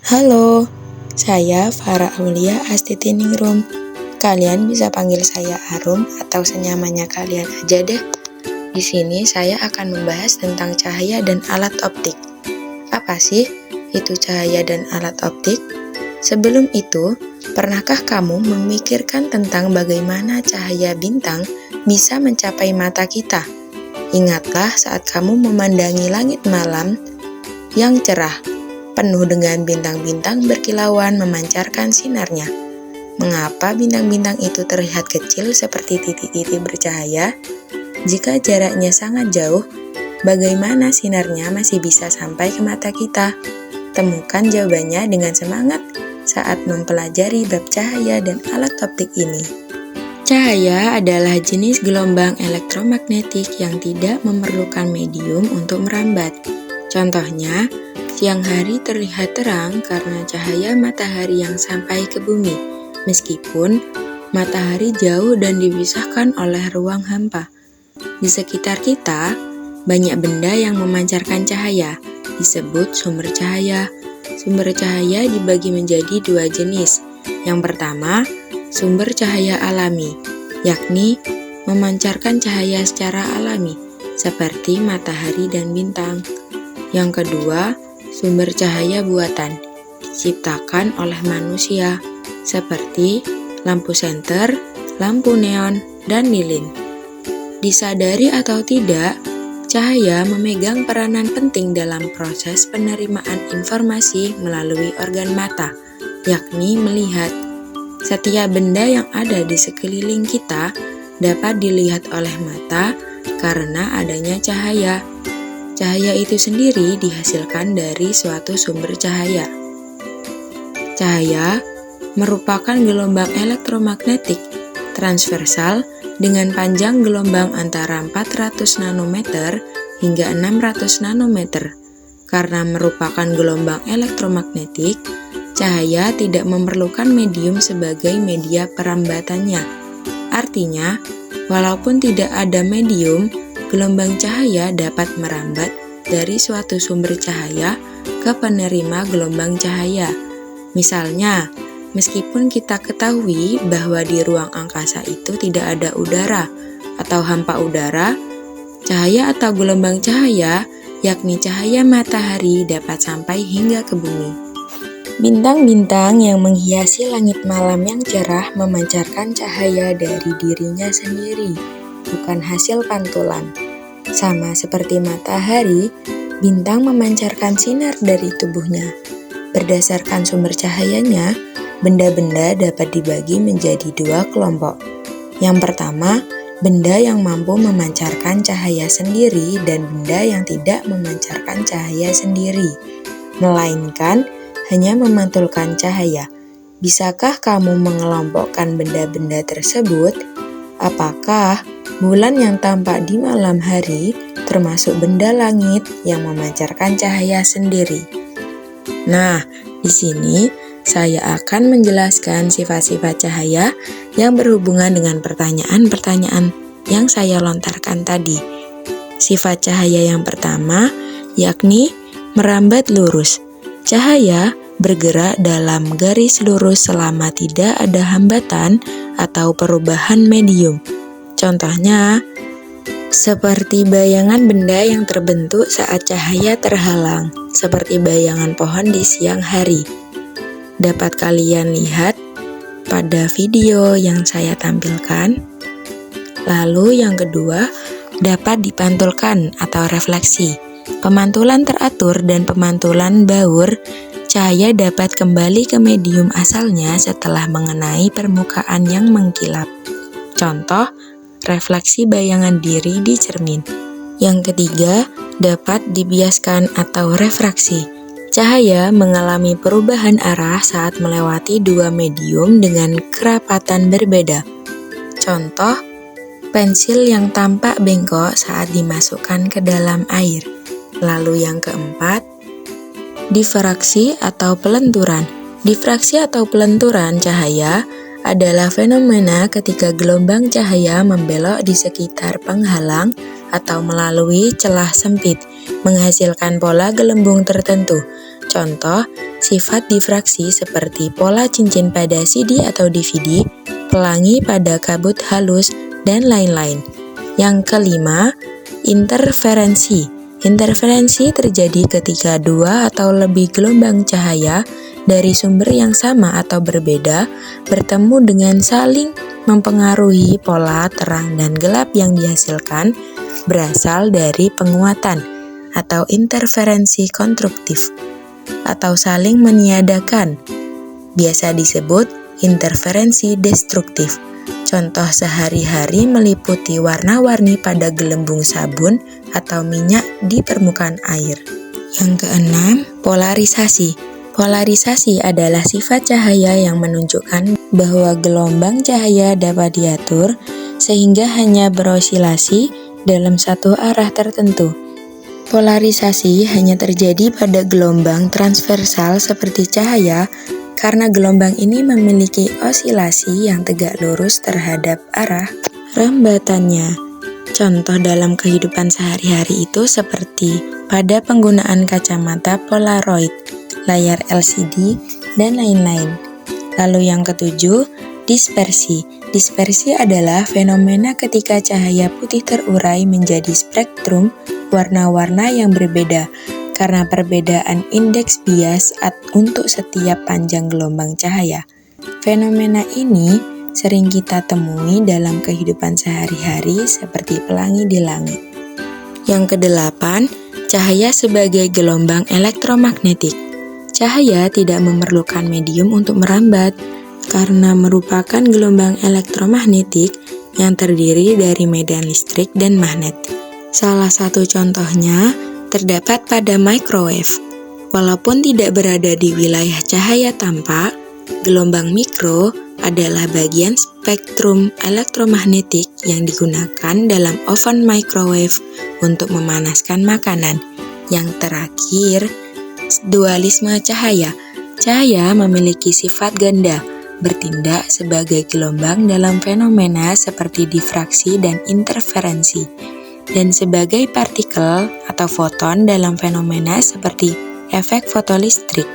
Halo, saya Farah Aulia Astitiningrum. Kalian bisa panggil saya Arum atau senyamannya kalian aja deh. Di sini saya akan membahas tentang cahaya dan alat optik. Apa sih itu cahaya dan alat optik? Sebelum itu, pernahkah kamu memikirkan tentang bagaimana cahaya bintang bisa mencapai mata kita? Ingatlah saat kamu memandangi langit malam yang cerah, penuh dengan bintang-bintang berkilauan memancarkan sinarnya. Mengapa bintang-bintang itu terlihat kecil seperti titik-titik bercahaya? Jika jaraknya sangat jauh, bagaimana sinarnya masih bisa sampai ke mata kita? Temukan jawabannya dengan semangat saat mempelajari bab cahaya dan alat optik ini. Cahaya adalah jenis gelombang elektromagnetik yang tidak memerlukan medium untuk merambat. Contohnya, siang hari terlihat terang karena cahaya matahari yang sampai ke bumi, meskipun matahari jauh dan dipisahkan oleh ruang hampa. Di sekitar kita, banyak benda yang memancarkan cahaya, disebut sumber cahaya. Sumber cahaya dibagi menjadi dua jenis. Yang pertama, sumber cahaya alami, yakni memancarkan cahaya secara alami, seperti matahari dan bintang. Yang kedua, sumber cahaya buatan, diciptakan oleh manusia, seperti lampu senter, lampu neon, dan lilin. Disadari atau tidak, cahaya memegang peranan penting dalam proses penerimaan informasi melalui organ mata, yakni melihat. Setiap benda yang ada di sekeliling kita dapat dilihat oleh mata karena adanya cahaya. Cahaya itu sendiri dihasilkan dari suatu sumber cahaya. Cahaya merupakan gelombang elektromagnetik transversal dengan panjang gelombang antara 400 nanometer hingga 600 nanometer. Karena merupakan gelombang elektromagnetik, cahaya tidak memerlukan medium sebagai media perambatannya. Artinya, walaupun tidak ada medium, gelombang cahaya dapat merambat dari suatu sumber cahaya ke penerima gelombang cahaya. Misalnya, meskipun kita ketahui bahwa di ruang angkasa itu tidak ada udara atau hampa udara, cahaya atau gelombang cahaya, yakni cahaya matahari, dapat sampai hingga ke bumi. Bintang-bintang yang menghiasi langit malam yang cerah memancarkan cahaya dari dirinya sendiri, bukan hasil pantulan. Sama seperti matahari, bintang memancarkan sinar dari tubuhnya. Berdasarkan sumber cahayanya, benda-benda dapat dibagi menjadi dua kelompok. Yang pertama, benda yang mampu memancarkan cahaya sendiri dan benda yang tidak memancarkan cahaya sendiri, melainkan hanya memantulkan cahaya. Bisakah kamu mengelompokkan benda-benda tersebut? Apakah bulan yang tampak di malam hari termasuk benda langit yang memancarkan cahaya sendiri? Nah, di sini saya akan menjelaskan sifat-sifat cahaya yang berhubungan dengan pertanyaan-pertanyaan yang saya lontarkan tadi. Sifat cahaya yang pertama yakni merambat lurus. Cahaya bergerak dalam garis lurus selama tidak ada hambatan atau perubahan medium. Contohnya, seperti bayangan benda yang terbentuk saat cahaya terhalang, seperti bayangan pohon di siang hari. Dapat kalian lihat pada video yang saya tampilkan. Lalu yang kedua, dapat dipantulkan atau refleksi. Pemantulan teratur dan pemantulan baur, cahaya dapat kembali ke medium asalnya setelah mengenai permukaan yang mengkilap. Contoh, refleksi bayangan diri di cermin. Yang ketiga, dapat dibiaskan atau refraksi. Cahaya mengalami perubahan arah saat melewati dua medium dengan kerapatan berbeda. Contoh, pensil yang tampak bengkok saat dimasukkan ke dalam air. Lalu yang keempat, difraksi atau pelenturan. Difraksi atau pelenturan cahaya adalah fenomena ketika gelombang cahaya membelok di sekitar penghalang atau melalui celah sempit, menghasilkan pola gelembung tertentu. Contoh, sifat difraksi seperti pola cincin pada CD atau DVD, pelangi pada kabut halus, dan lain-lain. Yang kelima, interferensi. Interferensi terjadi ketika dua atau lebih gelombang cahaya dari sumber yang sama atau berbeda bertemu dengan saling mempengaruhi pola terang dan gelap yang dihasilkan berasal dari penguatan atau interferensi konstruktif atau saling meniadakan. Biasa disebut interferensi destruktif. Contoh sehari-hari meliputi warna-warni pada gelembung sabun atau minyak di permukaan air. Yang keenam, polarisasi. Polarisasi adalah sifat cahaya yang menunjukkan bahwa gelombang cahaya dapat diatur sehingga hanya berosilasi dalam satu arah tertentu. Polarisasi hanya terjadi pada gelombang transversal seperti cahaya karena gelombang ini memiliki osilasi yang tegak lurus terhadap arah rembatannya. Contoh dalam kehidupan sehari-hari itu seperti pada penggunaan kacamata Polaroid, layar LCD, dan lain-lain. Lalu yang ketujuh, dispersi. Dispersi adalah fenomena ketika cahaya putih terurai menjadi spektrum warna-warna yang berbeda karena perbedaan indeks bias untuk setiap panjang gelombang cahaya. Fenomena ini sering kita temui dalam kehidupan sehari-hari seperti pelangi di langit. Yang kedelapan, cahaya sebagai gelombang elektromagnetik. Cahaya tidak memerlukan medium untuk merambat karena merupakan gelombang elektromagnetik yang terdiri dari medan listrik dan magnet. Salah satu contohnya terdapat pada microwave. Walaupun tidak berada di wilayah cahaya tampak, gelombang mikro adalah bagian spektrum elektromagnetik yang digunakan dalam oven microwave untuk memanaskan makanan. Yang terakhir, dualisme cahaya. Cahaya memiliki sifat ganda, bertindak sebagai gelombang dalam fenomena seperti difraksi dan interferensi, dan sebagai partikel atau foton dalam fenomena seperti efek fotolistrik.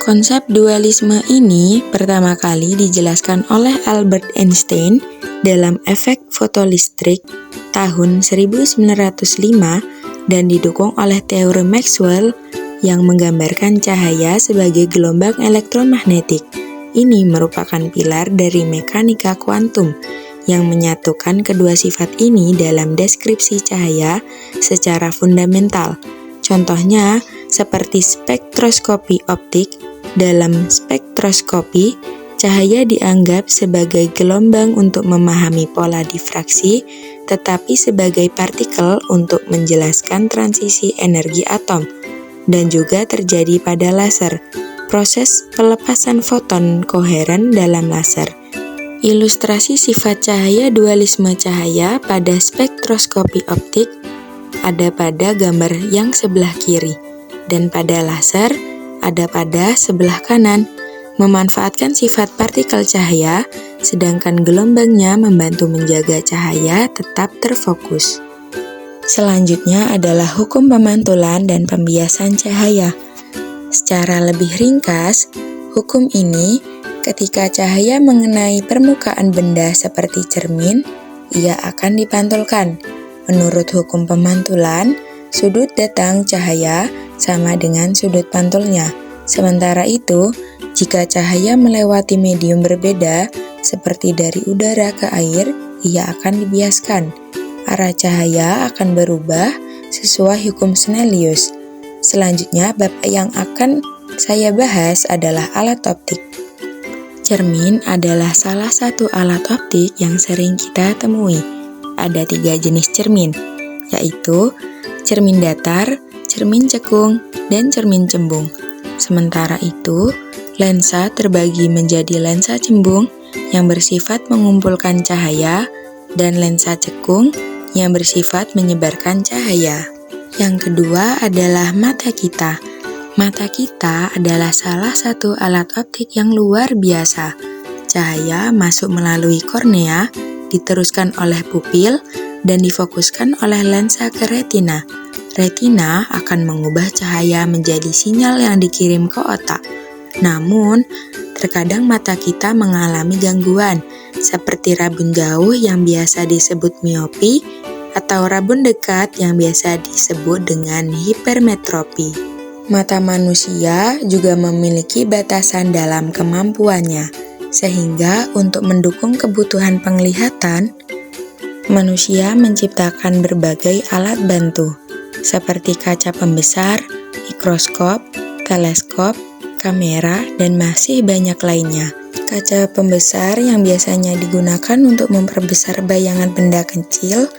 Konsep dualisme ini pertama kali dijelaskan oleh Albert Einstein dalam efek fotolistrik tahun 1905 dan didukung oleh teori Maxwell yang menggambarkan cahaya sebagai gelombang elektromagnetik. Ini merupakan pilar dari mekanika kuantum yang menyatukan kedua sifat ini dalam deskripsi cahaya secara fundamental. Contohnya, seperti spektroskopi optik. Dalam spektroskopi, cahaya dianggap sebagai gelombang untuk memahami pola difraksi, tetapi sebagai partikel untuk menjelaskan transisi energi atom, dan juga terjadi pada laser, proses pelepasan foton koheren dalam laser. Ilustrasi sifat cahaya dualisme cahaya pada spektroskopi optik ada pada gambar yang sebelah kiri, dan pada laser ada pada sebelah kanan, memanfaatkan sifat partikel cahaya, sedangkan gelombangnya membantu menjaga cahaya tetap terfokus. Selanjutnya adalah hukum pemantulan dan pembiasan cahaya. Secara lebih ringkas, hukum ini ketika cahaya mengenai permukaan benda seperti cermin, ia akan dipantulkan. Menurut hukum pemantulan, sudut datang cahaya sama dengan sudut pantulnya. Sementara itu, jika cahaya melewati medium berbeda, seperti dari udara ke air, ia akan dibiaskan. Arah cahaya akan berubah sesuai hukum Snellius. Selanjutnya, bab yang akan saya bahas adalah alat optik. Cermin adalah salah satu alat optik yang sering kita temui. Ada 3 jenis cermin, yaitu cermin datar, cermin cekung, dan cermin cembung. Sementara itu, lensa terbagi menjadi lensa cembung yang bersifat mengumpulkan cahaya dan lensa cekung yang bersifat menyebarkan cahaya. Yang kedua adalah mata kita. Mata kita adalah salah satu alat optik yang luar biasa. Cahaya masuk melalui kornea, diteruskan oleh pupil, dan difokuskan oleh lensa ke retina. Retina akan mengubah cahaya menjadi sinyal yang dikirim ke otak. Namun, terkadang mata kita mengalami gangguan, seperti rabun jauh yang biasa disebut miopi, atau rabun dekat yang biasa disebut dengan hipermetropi. Mata manusia juga memiliki batasan dalam kemampuannya, sehingga untuk mendukung kebutuhan penglihatan, manusia menciptakan berbagai alat bantu, seperti kaca pembesar, mikroskop, teleskop, kamera, dan masih banyak lainnya. Kaca pembesar yang biasanya digunakan untuk memperbesar bayangan benda kecil,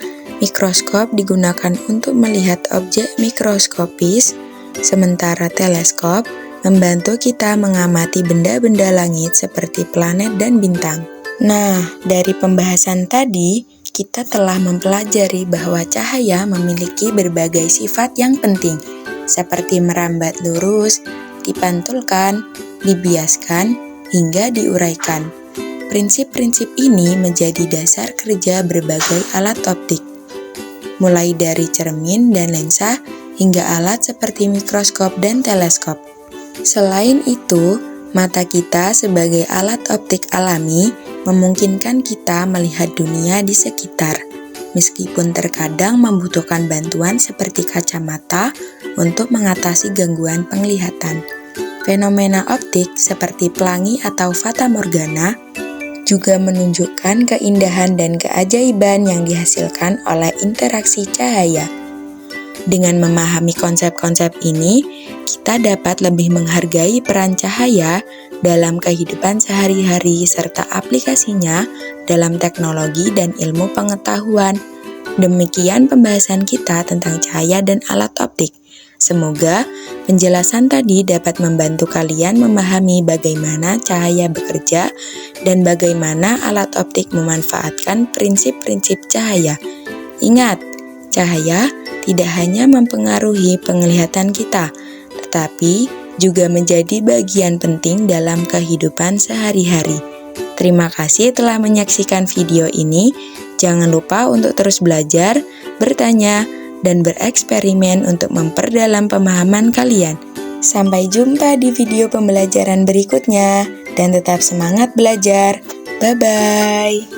mikroskop digunakan untuk melihat objek mikroskopis, sementara teleskop membantu kita mengamati benda-benda langit seperti planet dan bintang. Nah, dari pembahasan tadi, kita telah mempelajari bahwa cahaya memiliki berbagai sifat yang penting, seperti merambat lurus, dipantulkan, dibiaskan, hingga diuraikan. Prinsip-prinsip ini menjadi dasar kerja berbagai alat optik, mulai dari cermin dan lensa hingga alat seperti mikroskop dan teleskop. Selain itu, mata kita sebagai alat optik alami memungkinkan kita melihat dunia di sekitar, meskipun terkadang membutuhkan bantuan seperti kacamata untuk mengatasi gangguan penglihatan. Fenomena optik seperti pelangi atau fata morgana juga menunjukkan keindahan dan keajaiban yang dihasilkan oleh interaksi cahaya. Dengan memahami konsep-konsep ini, kita dapat lebih menghargai peran cahaya dalam kehidupan sehari-hari serta aplikasinya dalam teknologi dan ilmu pengetahuan. Demikian pembahasan kita tentang cahaya dan alat optik. Semoga penjelasan tadi dapat membantu kalian memahami bagaimana cahaya bekerja dan bagaimana alat optik memanfaatkan prinsip-prinsip cahaya. Ingat, cahaya tidak hanya mempengaruhi penglihatan kita, tetapi juga menjadi bagian penting dalam kehidupan sehari-hari. Terima kasih telah menyaksikan video ini. Jangan lupa untuk terus belajar, bertanya, dan bereksperimen untuk memperdalam pemahaman kalian. Sampai jumpa di video pembelajaran berikutnya, dan tetap semangat belajar. Bye-bye.